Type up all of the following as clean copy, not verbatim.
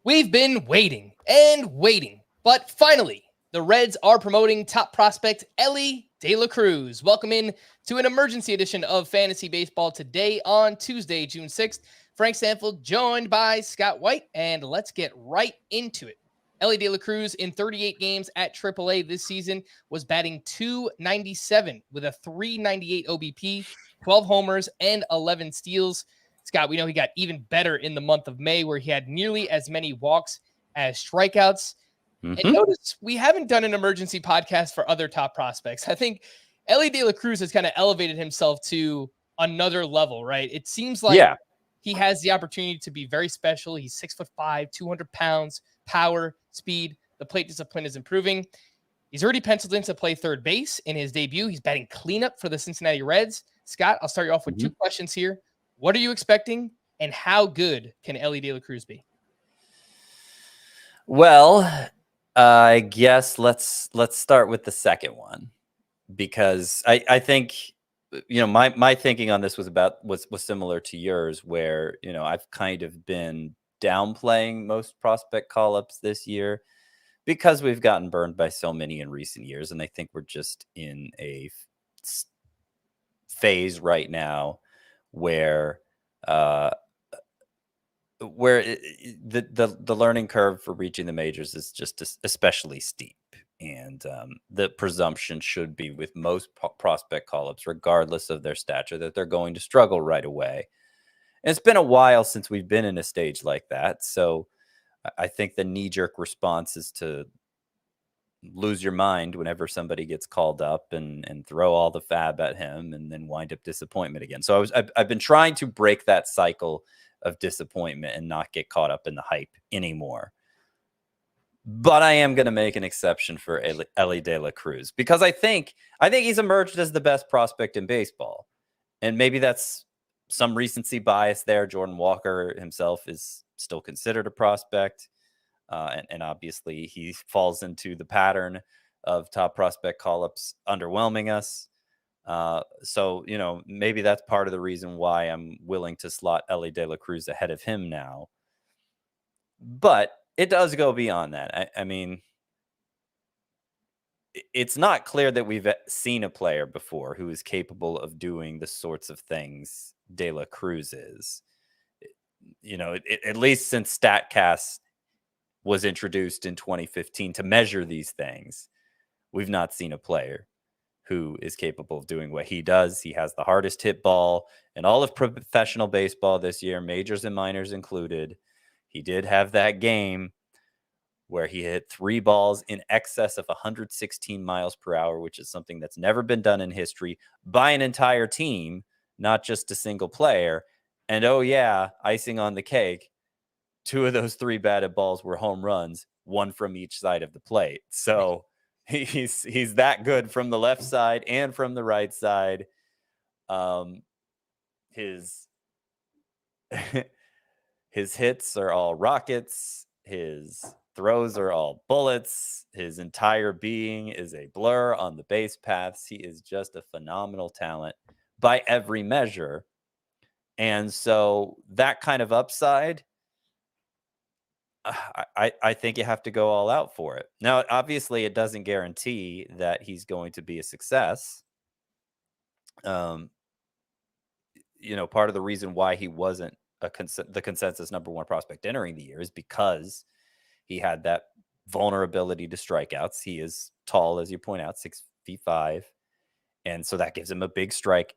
We've been waiting and waiting, but finally, the Reds are promoting top prospect Elly De La Cruz. Welcome in to an emergency edition of Fantasy Baseball today on Tuesday, June 6th. Frank Stampfl joined by Scott White, and let's get right into it. Elly De La Cruz in 38 games at AAA this season was batting .297 with a .398 OBP, 12 homers, and 11 steals. Scott, we know he got even better in the month of May, where he had nearly as many walks as strikeouts. And notice we haven't done an emergency podcast for other top prospects. I think Elly De La Cruz has kind of elevated himself to another level, right? It seems like he has the opportunity to be very special. He's 6'5", 200 pounds, power, speed. The plate discipline is improving. He's already penciled in to play third base in his debut. He's batting cleanup for the Cincinnati Reds. Scott, I'll start you off with two questions here. What are you expecting, and how good can Elly De La Cruz be? Well, I guess let's start with the second one, because I think, my thinking on this was similar to yours, where, I've kind of been downplaying most prospect call-ups this year because we've gotten burned by so many in recent years. And I think we're just in a phase right now where the learning curve for reaching the majors is just especially steep. And the presumption should be with most prospect call-ups, regardless of their stature, that they're going to struggle right away. And it's been a while since we've been in a stage like that. So I think the knee-jerk response is to lose your mind whenever somebody gets called up and throw all the fab at him and then wind up disappointment again. So I've been trying to break that cycle of disappointment and not get caught up in the hype anymore. But I am going to make an exception for Elly De La Cruz, because I think he's emerged as the best prospect in baseball. And maybe that's some recency bias there. Jordan Walker himself is still considered a prospect. And obviously he falls into the pattern of top prospect call-ups underwhelming us. So, maybe that's part of the reason why I'm willing to slot Elly De La Cruz ahead of him now. But it does go beyond that. I mean, it's not clear that we've seen a player before who is capable of doing the sorts of things De La Cruz is. At least since StatCast was introduced in 2015 to measure these things, we've not seen a player who is capable of doing what he does. He has the hardest hit ball in all of professional baseball this year, majors and minors included. He did have that game where he hit 3 balls in excess of 116 miles per hour, which is something that's never been done in history by an entire team, not just a single player. And oh yeah, icing on the cake, 2 of those 3 batted balls were home runs, 1 from each side of the plate. So he's that good from the left side and from the right side. His hits are all rockets. His throws are all bullets. His entire being is a blur on the base paths. He is just a phenomenal talent by every measure. And so that kind of upside, I think you have to go all out for it. Now, obviously, it doesn't guarantee that he's going to be a success. Part of the reason why he wasn't the consensus number 1 prospect entering the year is because he had that vulnerability to strikeouts. He is tall, as you point out, 6'5", and so that gives him a big strike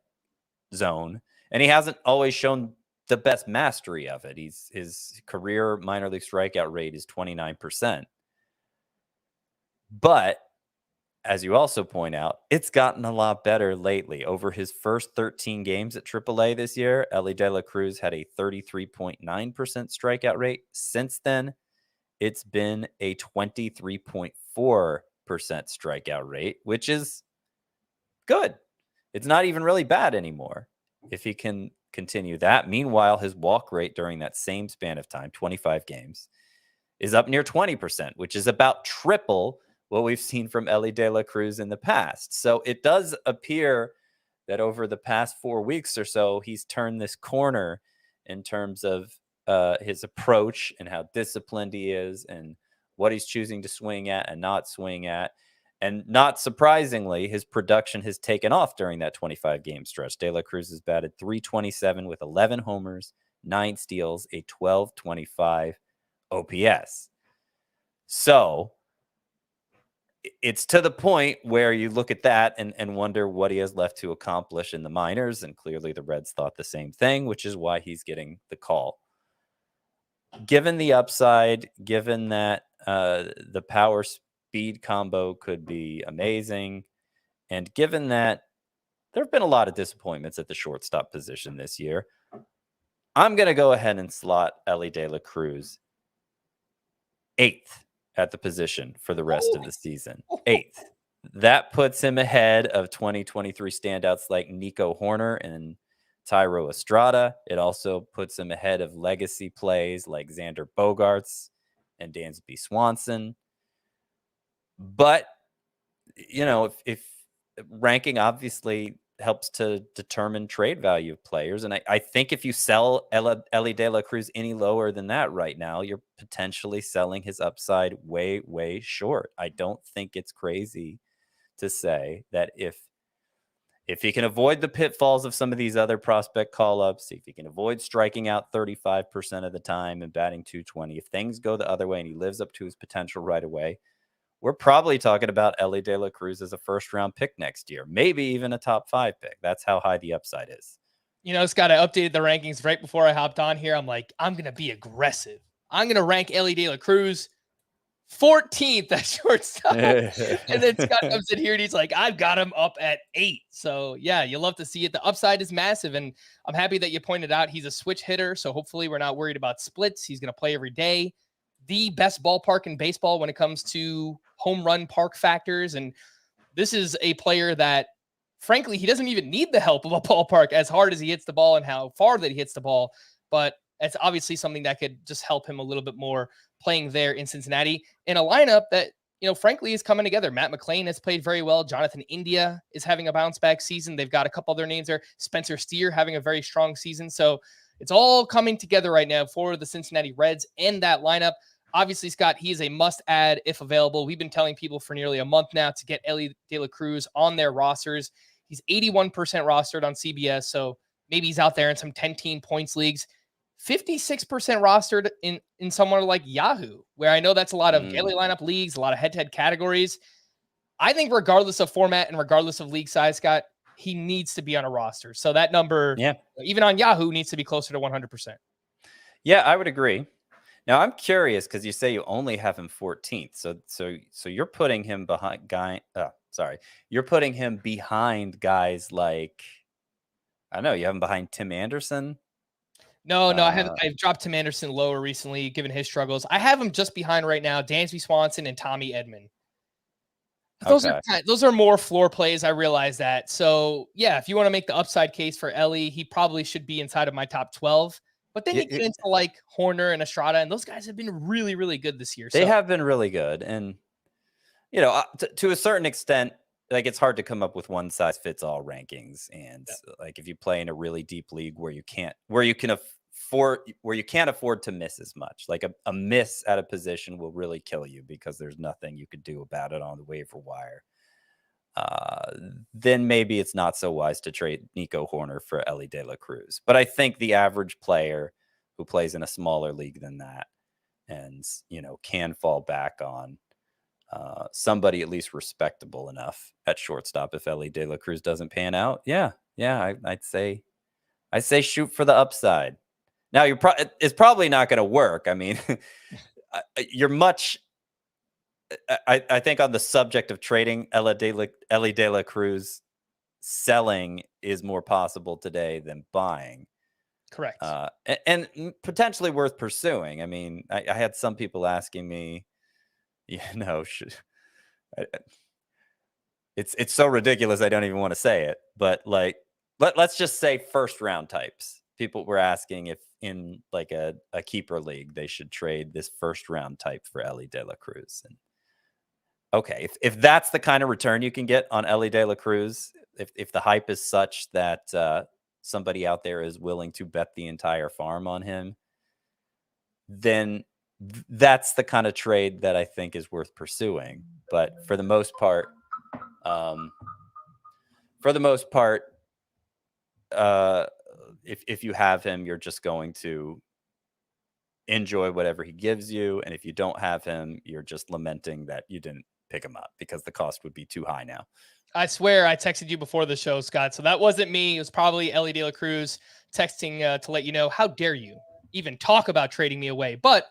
zone. And he hasn't always shown the best mastery of it. His career minor league strikeout rate is 29%. But as you also point out, it's gotten a lot better lately. Over his first 13 games at AAA this year, Elly De La Cruz had a 33.9% strikeout rate. Since then, it's been a 23.4% strikeout rate, which is good. It's not even really bad anymore if he can continue that. Meanwhile, his walk rate during that same span of time, 25 games, is up near 20%, which is about triple what we've seen from Elly De La Cruz in the past. So it does appear that over the past 4 weeks or so, he's turned this corner in terms of his approach and how disciplined he is and what he's choosing to swing at and not swing at. And not surprisingly, his production has taken off during that 25-game stretch. De La Cruz has batted .327 with 11 homers, 9 steals, a 12.25 OPS. So it's to the point where you look at that and wonder what he has left to accomplish in the minors. And clearly the Reds thought the same thing, which is why he's getting the call. Given the upside, given that the power speed combo could be amazing, and given that there have been a lot of disappointments at the shortstop position this year, I'm going to go ahead and slot Elly De La Cruz 8th at the position for the rest of the season. 8th. That puts him ahead of 2023 standouts like Nico Horner and Tyro Estrada. It also puts him ahead of legacy plays like Xander Bogaerts and Dansby Swanson. But, you know, if ranking obviously helps to determine trade value of players. And I think if you sell Elly De La Cruz any lower than that right now, you're potentially selling his upside way, way short. I don't think it's crazy to say that if he can avoid the pitfalls of some of these other prospect call-ups, if he can avoid striking out 35% of the time and batting .220, if things go the other way and he lives up to his potential right away, we're probably talking about Elly De La Cruz as a first-round pick next year, maybe even a top 5 pick. That's how high the upside is. You know, Scott, I updated the rankings right before I hopped on here. I'm like, I'm going to be aggressive. I'm going to rank Elly De La Cruz 14th at shortstop. And then Scott comes in here and he's like, I've got him up at 8. So, yeah, you love to see it. The upside is massive. And I'm happy that you pointed out he's a switch hitter. So hopefully we're not worried about splits. He's going to play every day. The best ballpark in baseball when it comes to home run park factors. And this is a player that, frankly, he doesn't even need the help of a ballpark as hard as he hits the ball and how far that he hits the ball. But it's obviously something that could just help him a little bit more playing there in Cincinnati in a lineup that, you know, frankly, is coming together. Matt McClain has played very well. Jonathan India is having a bounce back season. They've got a couple other names there. Spencer Steer having a very strong season. So it's all coming together right now for the Cincinnati Reds and that lineup. Obviously, Scott, he is a must-add if available. We've been telling people for nearly a month now to get Elly De La Cruz on their rosters. He's 81% rostered on CBS, so maybe he's out there in some 10-team points leagues. 56% rostered in somewhere like Yahoo, where I know that's a lot of daily lineup leagues, a lot of head-to-head categories. I think regardless of format and regardless of league size, Scott, he needs to be on a roster. So that number, even on Yahoo, needs to be closer to 100%. Yeah, I would agree. Now I'm curious because you say you only have him 14th, so you're putting him behind you're putting him behind guys like, I don't know, you have him behind Tim Anderson. No, I've dropped Tim Anderson lower recently, given his struggles. I have him just behind right now, Dansby Swanson and Tommy Edman. Those are more floor plays. I realize that. So yeah, if you want to make the upside case for Elly, he probably should be inside of my top 12. But then you get into like Horner and Estrada, and those guys have been really, really good this year. They have been really good. And, you know, to a certain extent, like it's hard to come up with one size fits all rankings. And like if you play in a really deep league where you can't afford to miss as much, like a miss at a position will really kill you because there's nothing you could do about it on the waiver wire. Then maybe it's not so wise to trade Nico Horner for Elly De La Cruz. But I think the average player who plays in a smaller league than that and, you know, can fall back on somebody at least respectable enough at shortstop if Elly De La Cruz doesn't pan out. I'd say shoot for the upside. Now it's probably not going to work. I mean, you're much. I think on the subject of trading Elly De La Cruz, selling is more possible today than buying. Correct. And potentially worth pursuing. I mean, I had some people asking me, you know, it's so ridiculous I don't even want to say it, but like let's just say first round types. People were asking if in like a keeper league they should trade this first round type for Elly De La Cruz. And okay, if that's the kind of return you can get on Elly De La Cruz, if the hype is such that somebody out there is willing to bet the entire farm on him, then that's the kind of trade that I think is worth pursuing. But for the most part, if you have him, you're just going to enjoy whatever he gives you. And if you don't have him, you're just lamenting that you didn't pick him up because the cost would be too high now. I swear I texted you before the show, Scott. So that wasn't me. It was probably Elly De La Cruz texting to let you know, how dare you even talk about trading me away? But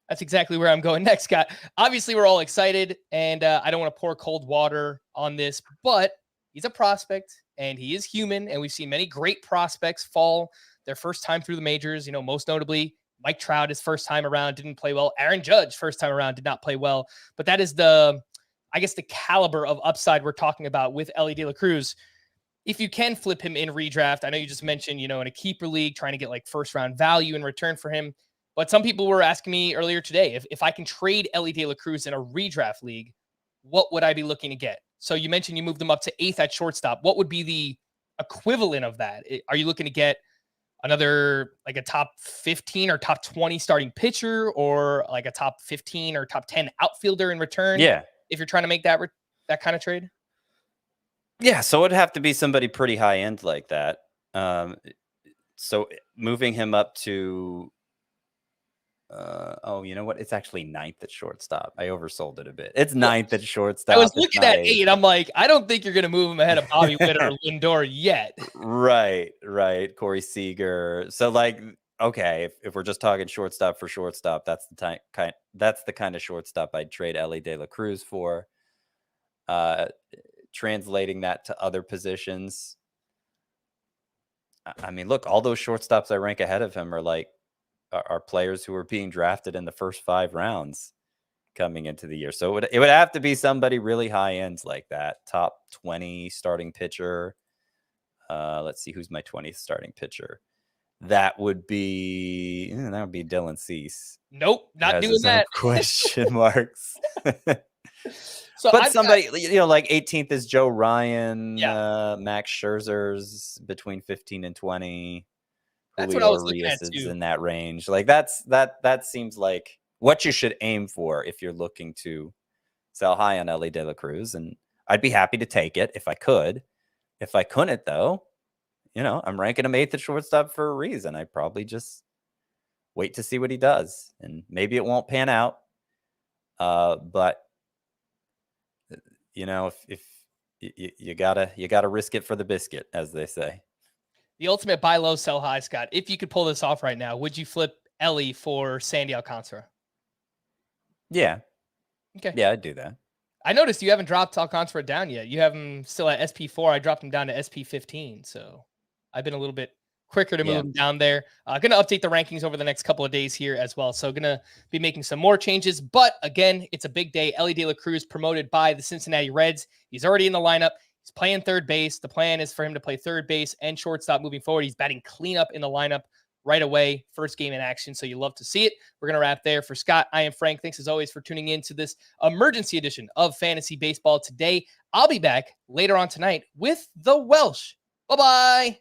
that's exactly where I'm going next, Scott. Obviously, we're all excited, and I don't want to pour cold water on this, but he's a prospect, and he is human, and we've seen many great prospects fall their first time through the majors. Most notably, Mike Trout, his first time around, didn't play well. Aaron Judge, first time around, did not play well. But that is the caliber of upside we're talking about with Elly De La Cruz. If you can flip him in redraft, I know you just mentioned, in a keeper league, trying to get like first round value in return for him. But some people were asking me earlier today, if I can trade Elly De La Cruz in a redraft league, what would I be looking to get? So you mentioned you moved them up to 8th at shortstop. What would be the equivalent of that? Are you looking to get another, like a top 15 or top 20 starting pitcher, or like a top 15 or top 10 outfielder in return? Yeah. If you're trying to make that kind of trade? Yeah, so it'd have to be somebody pretty high end like that. So moving him up to, you know what? It's actually 9th at shortstop. I oversold it a bit. It's 9th at shortstop. I was looking at 8. I'm like, I don't think you're going to move him ahead of Bobby Witt or Lindor yet. Right. Corey Seager. So like, okay, if we're just talking shortstop for shortstop, that's the kind of shortstop I'd trade Elly De La Cruz for. Translating that to other positions, I mean, look, all those shortstops I rank ahead of him are players who are being drafted in the first 5 rounds coming into the year. So it would have to be somebody really high ends like that. Top 20 starting pitcher. Let's see, who's my 20th starting pitcher? That would be Dylan Cease. Nope, not doing that. Question marks. So but somebody, like 18th is Joe Ryan. Yeah. Max Scherzer's between 15 and 20. That's Julio what I was looking at Urias is too. in that range. Like that seems like what you should aim for if you're looking to sell high on Elly De La Cruz. And I'd be happy to take it if I could. If I couldn't, though, I'm ranking him 8th at shortstop for a reason. I'd probably just wait to see what he does, and maybe it won't pan out. But if you gotta risk it for the biscuit, as they say. The ultimate buy low, sell high, Scott. If you could pull this off right now, would you flip Elly for Sandy Alcantara? Yeah. Okay. Yeah, I'd do that. I noticed you haven't dropped Alcantara down yet. You have him still at SP4. I dropped him down to SP15. So I've been a little bit quicker to move him down there. Going to update the rankings over the next couple of days here as well. So going to be making some more changes. But again, it's a big day. Elly De La Cruz promoted by the Cincinnati Reds. He's already in the lineup. He's playing third base. The plan is for him to play third base and shortstop moving forward. He's batting cleanup in the lineup right away. First game in action. So you love to see it. We're going to wrap there. For Scott, I am Frank. Thanks as always for tuning in to this emergency edition of Fantasy Baseball today. I'll be back later on tonight with the Welsh. Bye-bye.